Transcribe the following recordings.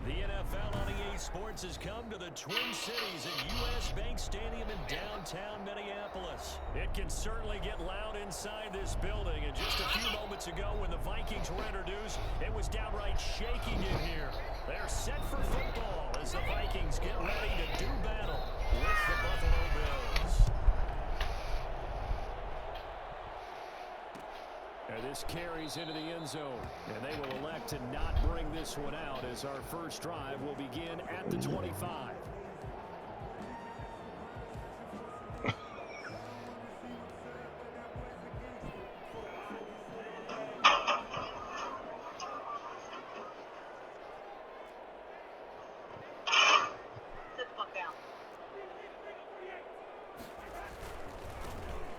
The NFL on EA Sports has come to the Twin Cities at U.S. Bank Stadium in downtown Minneapolis. It can certainly get loud inside this building, and just a few moments ago when the Vikings were introduced, it was downright shaking in here. They're set for football as the Vikings get ready to do battle with the Buffalo Bills. And this carries into the end zone, and they will elect to not bring this one out as our first drive will begin at the 25.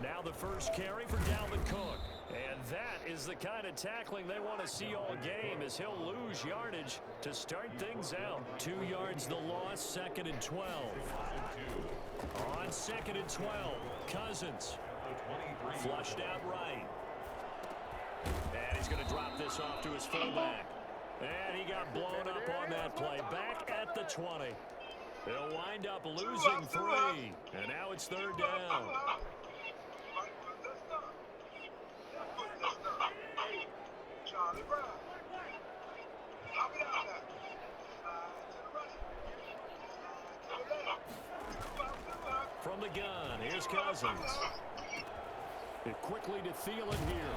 Now the first carry for Dalvin Cook. And that is the kind of tackling they want to see all game as he'll lose yardage to start things out. 2 yards the loss, 2nd and 12. On 2nd and 12, Cousins. Flushed out right. And he's going to drop this off to his fullback. And he got blown up on that play. Back at the 20. They'll wind up losing 3. And now it's 3rd down. From the gun, here's Cousins. It quickly to Thielen here.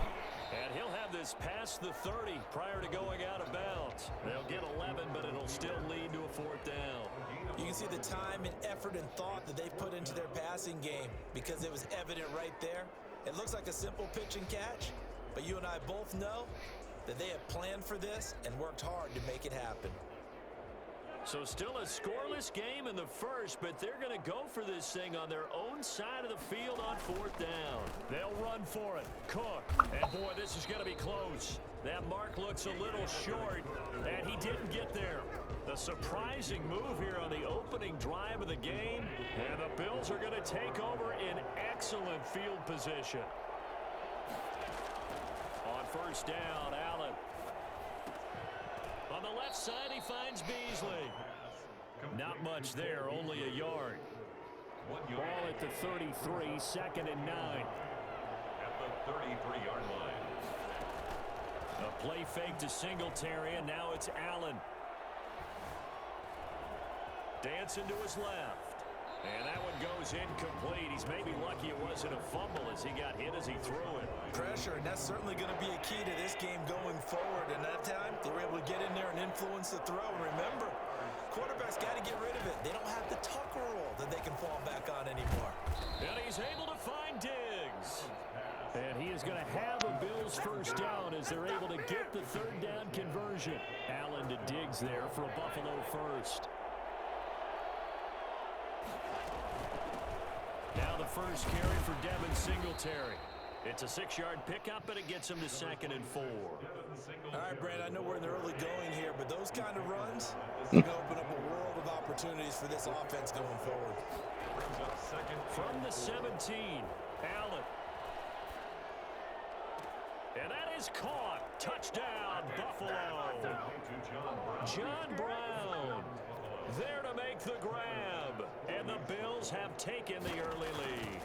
And he'll have this past the 30 prior to going out of bounds. They'll get 11, but it'll still lead to a 4th down. You can see the time and effort and thought that they put into their passing game because it was evident right there. It looks like a simple pitch and catch, but you and I both know that they have planned for this and worked hard to make it happen. So still a scoreless game in the first, but they're going to go for this thing on their own side of the field on 4th down. They'll run for it. Cook. And boy, this is going to be close. That mark looks a little short, and he didn't get there. The surprising move here on the opening drive of the game, and the Bills are going to take over in excellent field position. On 1st down, Allen. On the left side, he finds Beasley. Not much there, only a yard. Ball at the 33, 2nd and 9. At the 33-yard line. A play fake to Singletary, and now it's Allen. Dancing to his left. And that one goes incomplete. He's maybe lucky it wasn't a fumble as he got hit as he threw it. Pressure, and that's certainly going to be a key to this game going forward. And that time, they were able to get in there and influence the throw. And remember, quarterbacks got to get rid of it. They don't have the Tucker roll that they can fall back on anymore. And he's able to find Diggs. And he is going to have a Bills 1st down as they're able to get the 3rd down conversion. Allen to Diggs there for a Buffalo 1st. Now the first carry for Devin Singletary. It's a 6-yard pickup, and it gets him to 2nd and 4. All right, Brad, I know we're in the early going here, but those kind of runs can open up a world of opportunities for this offense going forward. From the 17, Allen. And that is caught. Touchdown, Buffalo. John Brown there to make the grab. And the Bills have taken the early lead.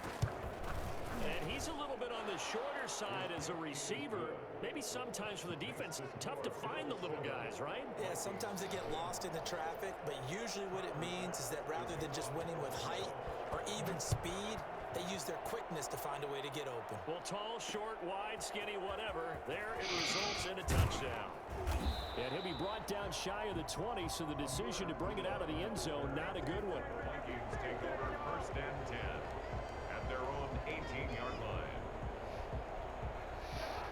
And he's a little bit on the shorter side as a receiver. Maybe sometimes for the defense, tough to find the little guys, right? Yeah, sometimes they get lost in the traffic, but usually what it means is that rather than just winning with height or even speed, they use their quickness to find a way to get open. Well, tall, short, wide, skinny, whatever, there it results in a touchdown. And he'll be brought down shy of the 20, so the decision to bring it out of the end zone, not a good one. Vikings take over 1st and 10 at their own 18-yard line.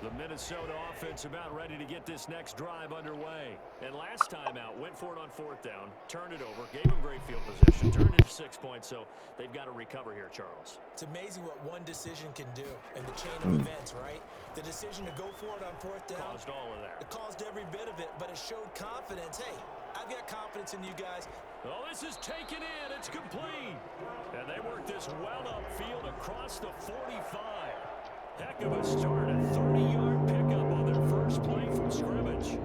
The Minnesota offense about ready to get this next drive underway. And last time out, went for it on 4th down, turned it over, gave them great field position, turned it 6 points, so they've got to recover here, Charles. It's amazing what one decision can do in the chain of events, right? The decision to go for it on 4th down. Caused all of that. It caused every bit of it, but it showed confidence. Hey, I've got confidence in you guys. Oh, this is taken in. It's complete. And they work this well upfield across the 45. Heck of a start. A 30-yard pickup on their first play from scrimmage. scrimmage.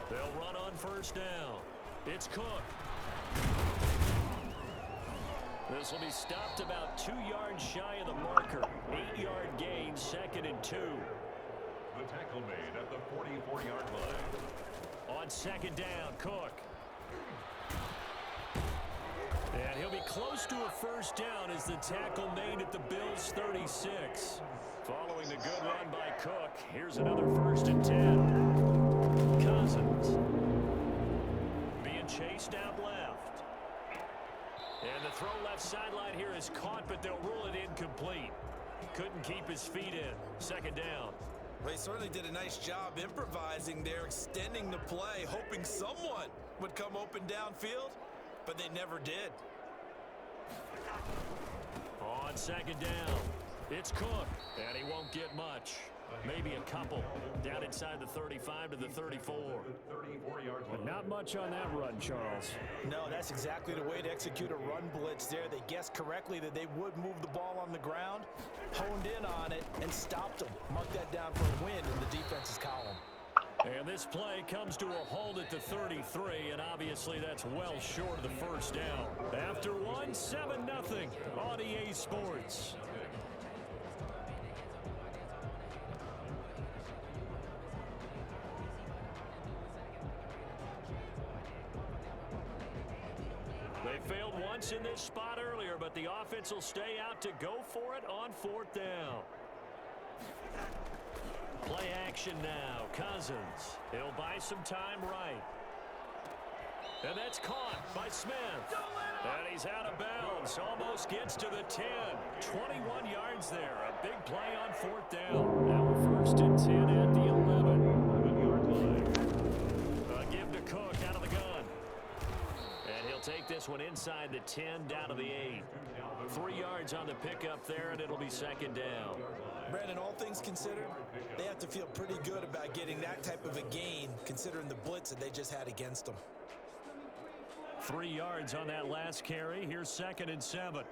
They'll run on first down. It's Cook. This will be stopped about 2 yards shy of the marker. 8-yard gain, 2nd and 2. The tackle made at the 44-yard line. On 2nd down, Cook. And he'll be close to a first down as the tackle made at the Bills' 36. Following the good run by Cook, here's another 1st and 10. Cousins being chased out left. And the throw left sideline here is caught, but they'll rule it incomplete. Couldn't keep his feet in. 2nd down. Well, he certainly did a nice job improvising there, extending the play, hoping someone would come open downfield, but they never did. On 2nd down, it's Cook, and he won't get much. Maybe a couple. Down inside the 35 to the 34. But not much on that run, Charles. No, that's exactly the way to execute a run blitz there. They guessed correctly that they would move the ball on the ground, honed in on it, and stopped them. Mark that down for a win in the defense's column. And this play comes to a halt at the 33, and obviously that's well short of the first down. After one, 7-0 on EA Sports. They failed once in this spot earlier, but the offense will stay out to go for it on 4th down. Play action now. Cousins. He'll buy some time right. And that's caught by Smith. And he's out of bounds. Almost gets to the 10. 21 yards there. A big play on 4th down. Now 1st and 10 at the 11-yard line. A give to Cook out of the gun. And he'll take this one inside the 10 down to the 8. 3 yards on the pickup there, and it'll be 2nd down. Brandon, all things considered, they have to feel pretty good about getting that type of a gain, considering the blitz that they just had against them. 3 yards on that last carry. Here's 2nd and 7.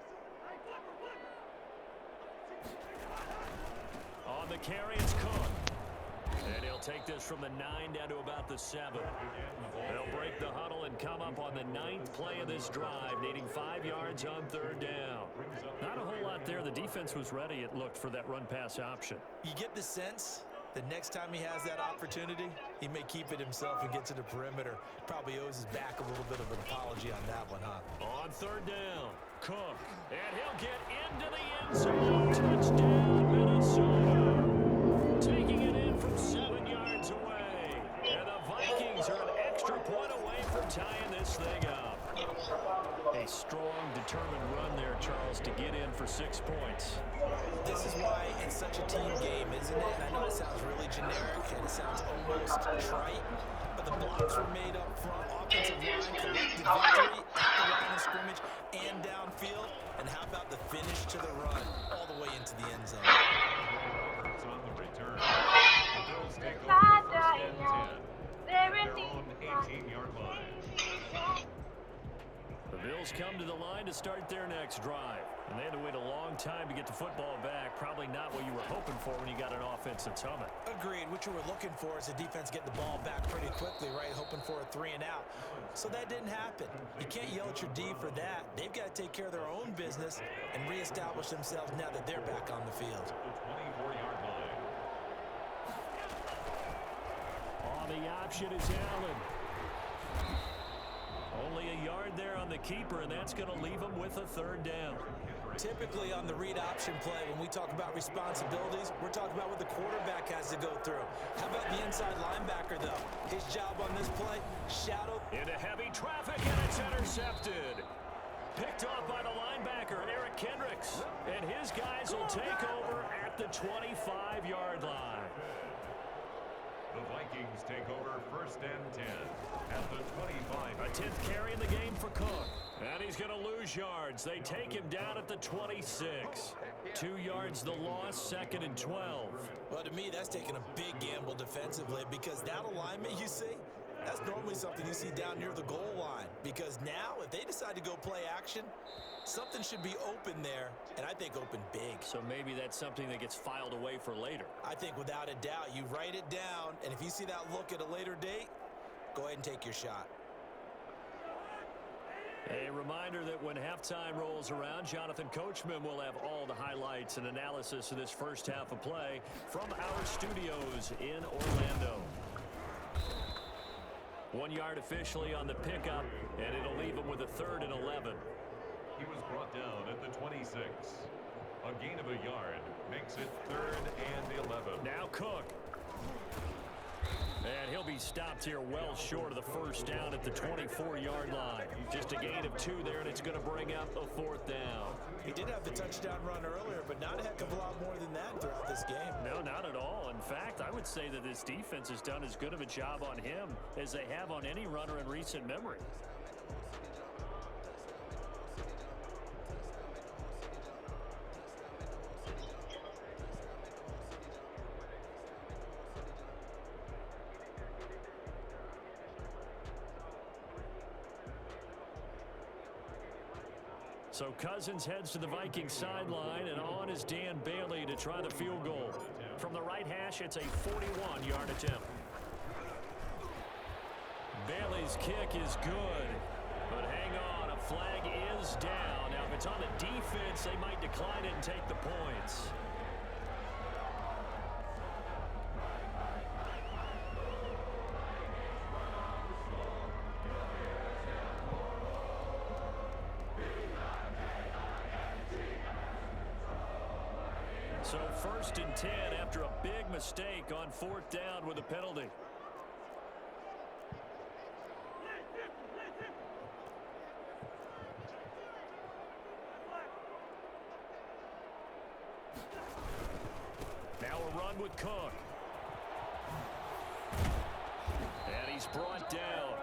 On the carry, it's Cook. And he'll take this from the 9 down to about the 7. They'll break the huddle and come up on the 9th play of this drive, needing 5 yards on 3rd down. Not a whole lot there. The defense was ready, it looked, for that run-pass option. You get the sense that next time he has that opportunity, he may keep it himself and get to the perimeter. Probably owes his back a little bit of an apology on that one, huh? On 3rd down, Cook. And he'll get into the end zone. Touchdown, Minnesota. Taking it in from 7 yards away. And the Vikings are an extra point away from tying this thing up. A strong, determined run there, Charles, to get in for 6 points. This is why it's such a team game, isn't it? And I know it sounds really generic and it sounds almost trite, but the blocks were made up front. Offensive line collected victory at the line of scrimmage and downfield. And how about the finish to the run all the way into the end zone? It's on the return. The Bills take over 1st and 10 at their own 18-yard line. The Bills come to the line to start their next drive. And they had to wait a long time to get the football back. Probably not what you were hoping for when you got an offense that's humming. Agreed. What you were looking for is the defense getting the ball back pretty quickly, right? Hoping for a 3 and out. So that didn't happen. You can't yell at your D for that. They've got to take care of their own business and reestablish themselves now that they're back on the field. The 24-yard line. Oh, the option is Allen. Only a yard there on the keeper, and that's going to leave him with a 3rd down. Typically on the read option play, when we talk about responsibilities, we're talking about what the quarterback has to go through. How about the inside linebacker, though? His job on this play, shadow. Into heavy traffic, and it's intercepted. Picked off by the linebacker, Eric Kendricks. And his guys will take over at the 25-yard line. The Vikings take over 1st and 10 at the 25. A 10th carry in the game for Cook. And he's going to lose yards. They take him down at the 26. 2 yards the loss, 2nd and 12. Well, to me, that's taking a big gamble defensively because that alignment you see, that's normally something you see down near the goal line. Because now, if they decide to go play action, something should be open there. And I I think open big. So maybe that's something that gets filed away for later. I think without a doubt, you write it down, and if you see that look at a later date, go ahead and take your shot. A reminder that when halftime rolls around, Jonathan Coachman will have all the highlights and analysis of this first half of play from our studios in Orlando. 1 yard officially on the pickup, and it'll leave him with a 3rd and 11. He was brought down at the 26. A gain of a yard makes it 3rd and 11. Now Cook. And he'll be stopped here well short of the first down at the 24-yard line. Just a gain of 2 there, and it's going to bring up a 4th down. He did have the touchdown run earlier, but not a heck of a lot more than that throughout this game. No, not at all. In fact, I would say that this defense has done as good of a job on him as they have on any runner in recent memory. So Cousins heads to the Vikings sideline, and on is Dan Bailey to try the field goal. From the right hash, it's a 41-yard attempt. Bailey's kick is good, but hang on, a flag is down. Now, if it's on the defense, they might decline it and take the points. So 1st and 10 after a big mistake on 4th down with a penalty. Now a run with Cook. And he's brought down.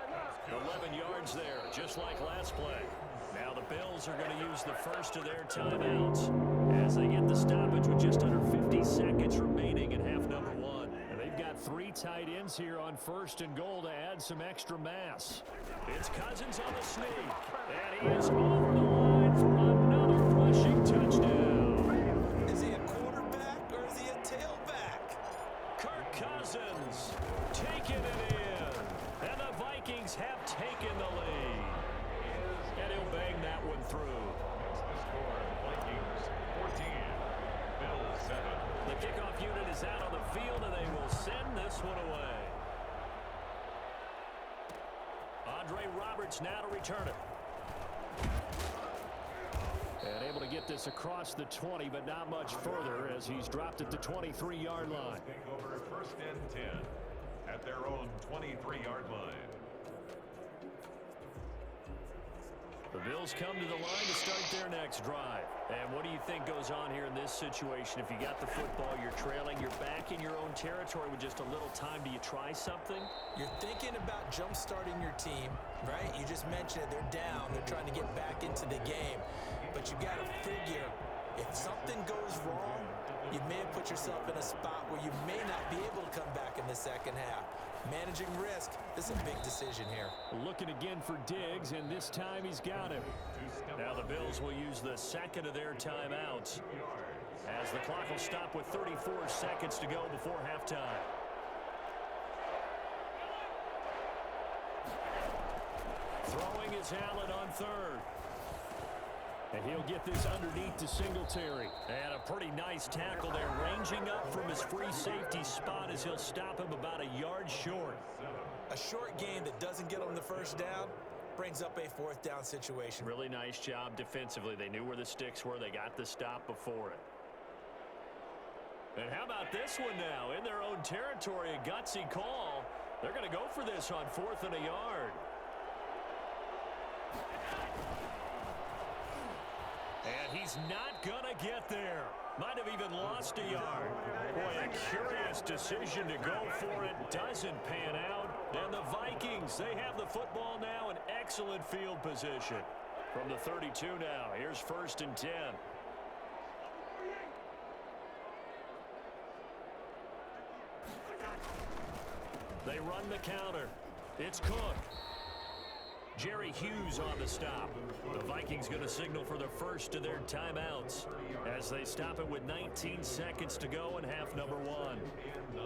11 yards there, just like last play. Now the Bills are going to use the first of their timeouts as they get the stoppage with just under 50 seconds remaining in half number 1. And they've got 3 tight ends here on 1st and goal to add some extra mass. It's Cousins on the sneak, and he is over the line for another rushing touchdown. Is he a quarterback or is he a tailback? Kirk Cousins taking it in, and the Vikings have taken the lead. And he'll bang that one through. That's the score. Vikings 14, Bills 7. The kickoff unit is out on the field, and they will send this one away. Andre Roberts now to return it. And able to get this across the 20, but not much further as he's dropped at the 23-yard line. Take over 1st and 10 at their own 23-yard line. The Bills come to the line to start their next drive. And what do you think goes on here in this situation? If you got the football, you're trailing, you're back in your own territory with just a little time. Do you try something? You're thinking about jump-starting your team, right? You just mentioned it. They're down. They're trying to get back into the game. But you got to figure, if something goes wrong, you may have put yourself in a spot where you may not be able to come back in the second half. Managing risk, this is a big decision here. Looking again for Diggs, and this time he's got him. Now the Bills will use the second of their timeouts as the clock will stop with 34 seconds to go before halftime. Throwing is Allen on 3rd. And he'll get this underneath to Singletary. And a pretty nice tackle there, ranging up from his free safety spot as he'll stop him about a yard short. A short gain that doesn't get him the first down brings up a 4th down situation. Really nice job defensively. They knew where the sticks were. They got the stop before it. And how about this one now? In their own territory, a gutsy call. They're going to go for this on 4th and a yard. And he's not going to get there. Might have even lost a yard. Boy, a curious decision to go for it. Doesn't pan out. And the Vikings, they have the football now in excellent field position. From the 32 now, here's 1st and 10. They run the counter. It's Cook. Jerry Hughes on the stop. The Vikings going to signal for the first of their timeouts as they stop it with 19 seconds to go in half number one. And 9.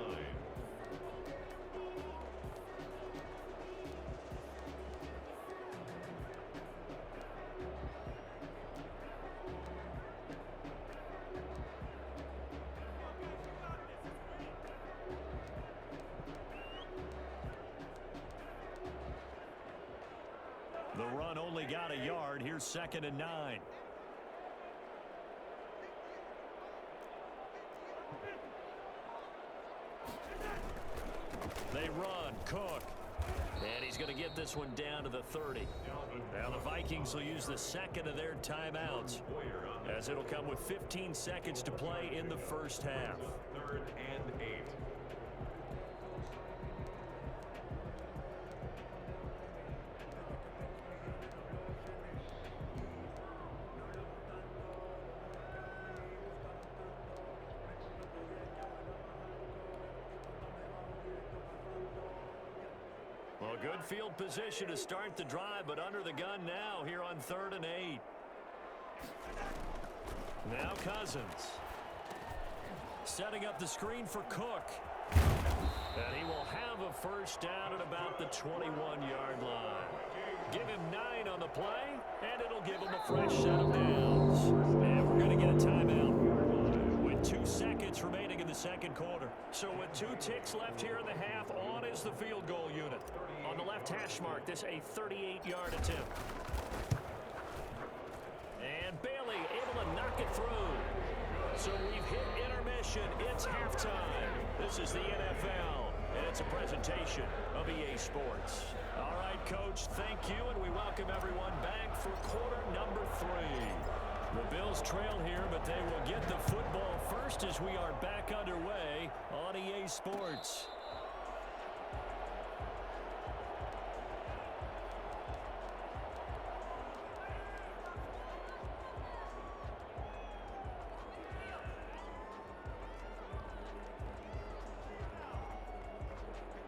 The run only got a yard. Here's 2nd and 9. They run. Cook. And he's going to get this one down to the 30. Now the Vikings will use the second of their timeouts as it'll come with 15 seconds to play in the first half. 3rd and 8. Well, good field position to start the drive, but under the gun now here on 3rd and 8. Now Cousins. Setting up the screen for Cook. And he will have a first down at about the 21-yard line. Give him 9 on the play, and it'll give him a fresh set of downs. And we're going to get a timeout with 2 seconds remaining in the second quarter. So with 2 ticks left here in the half, on is the field goal unit. On the left hash mark, this a 38-yard attempt. And Bailey able to knock it through. So we've hit intermission. It's halftime. This is the NFL, and it's a presentation of EA Sports. All right, Coach, thank you, and we welcome everyone back for quarter number 3. The Bills trail here, but they will get the football first as we are back underway on EA Sports.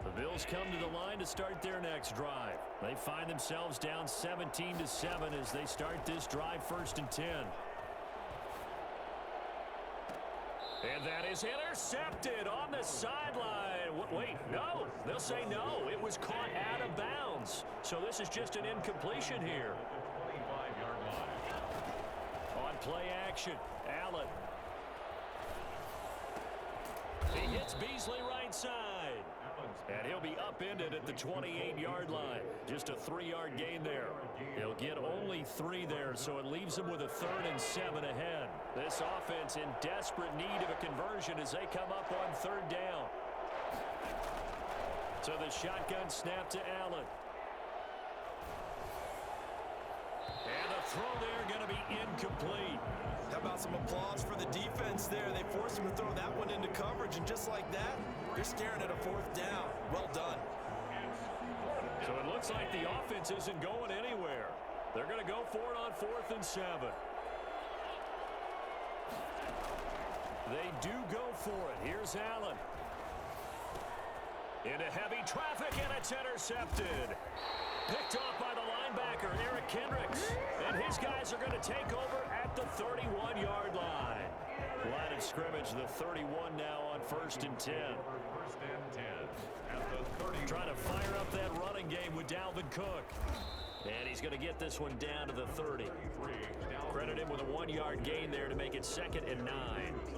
The Bills come to the line to start their next drive. They find themselves down 17-7 as they start this drive 1st and 10. And that is intercepted on the sideline. Wait, no. They'll say no. It was caught out of bounds. So this is just an incompletion here. 25-yard line. On play action, Allen. He hits Beasley right side. And he'll be upended at the 28-yard line. Just a 3-yard gain there. He'll get only 3 there, so it leaves him with a 3rd and 7 ahead. This offense in desperate need of a conversion as they come up on 3rd down. So the shotgun snap to Allen. And the throw there going to be incomplete. How about some applause for the defense there? They forced him to throw that one into coverage, and just like that, they're staring at a 4th down. Well done. So it looks like the offense isn't going anywhere. They're going to go for it on 4th and 7. They do go for it. Here's Allen. Into heavy traffic, and it's intercepted. Picked off by the linebacker, Eric Kendricks. And his guys are going to take over at the 31-yard line. Line of scrimmage, the 31 now on 1st and 10. 1st and 10. At the 30. Trying to fire up that running game with Dalvin Cook. And he's going to get this one down to the 30. Credit him with a 1-yard gain there to make it 2nd and 9.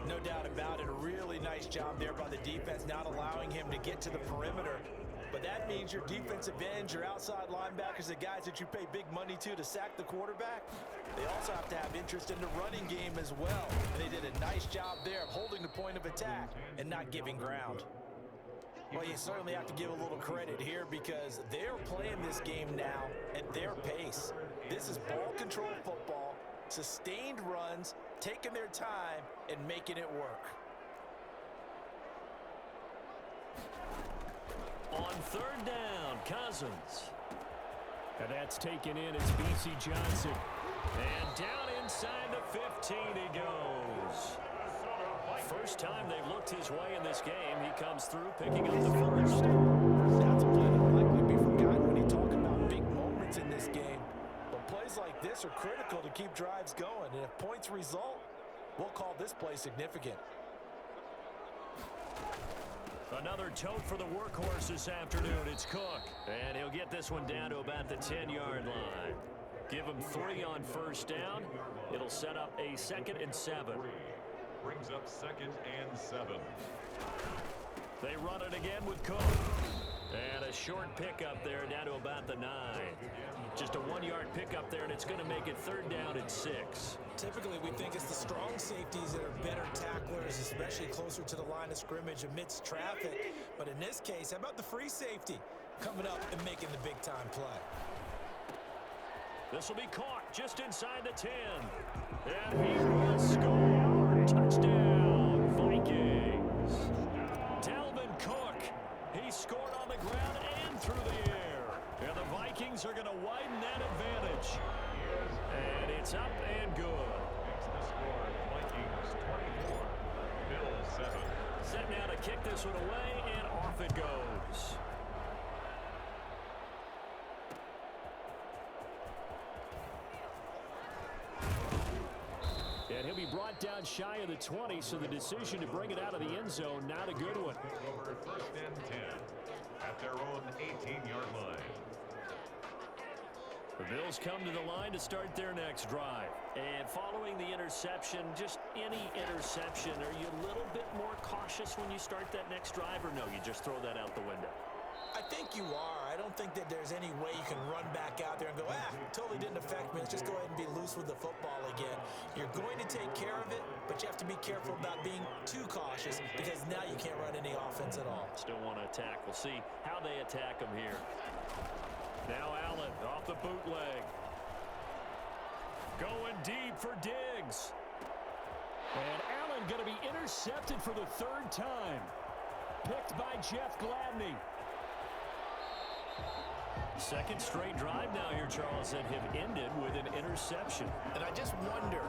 No doubt about it. A really nice job there by the defense, not allowing him to get to the perimeter. But that means your defensive ends, your outside linebackers, the guys that you pay big money to sack the quarterback, they also have to have interest in the running game as well. And they did a nice job there of holding the point of attack and not giving ground. Well, you certainly have to give a little credit here because they're playing this game now at their pace. This is ball control football, sustained runs, taking their time, and making it work. On 3rd down, Cousins. And that's taken in. It's B.C. Johnson. And down inside the 15 he goes. First time they've looked his way in this game. He comes through picking up the first. That's a play that will likely be forgotten when you talk about big moments in this Sacks are critical to keep drives going, and if points result, we'll call this play significant. Another tote for the workhorse this afternoon. It's Cook. And he'll get this one down to about the 10-yard line. Give him 3 on first down. It'll set up a 2nd and 7. Brings up 2nd and 7. They run it again with Cook. And a short pickup there down to about the 9. Just a 1-yard pickup there, and it's going to make it 3rd down and 6. Typically, we think it's the strong safeties that are better tacklers, especially closer to the line of scrimmage amidst traffic. But in this case, how about the free safety coming up and making the big-time play? This will be caught just inside the 10. And he will score. Touchdown, Vikings. Dalvin Cook. He scored on the ground and through the air. And the Vikings are going to widen that advantage. And it's up and good. Makes the score Vikings 24, Bills 7. Set now to kick this one away, and off it goes. And he'll be brought down shy of the 20, so the decision to bring it out of the end zone, not a good one. Over 1st and 10 at their own 18-yard line. The Bills come to the line to start their next drive. And following the interception, just any interception, are you a little bit more cautious when you start that next drive, or no, you just throw that out the window? I think you are. I don't think that there's any way you can run back out there and go, totally didn't affect me. Let's just go ahead and be loose with the football again. You're going to take care of it, but you have to be careful about being too cautious because now you can't run any offense at all. Still want to attack. We'll see how they attack them here. Now Allen off the bootleg. Going deep for Diggs. And Allen going to be intercepted for the 3rd time. Picked by Jeff Gladney. 2nd straight drive now here, Charles, that have ended with an interception. And I just wonder,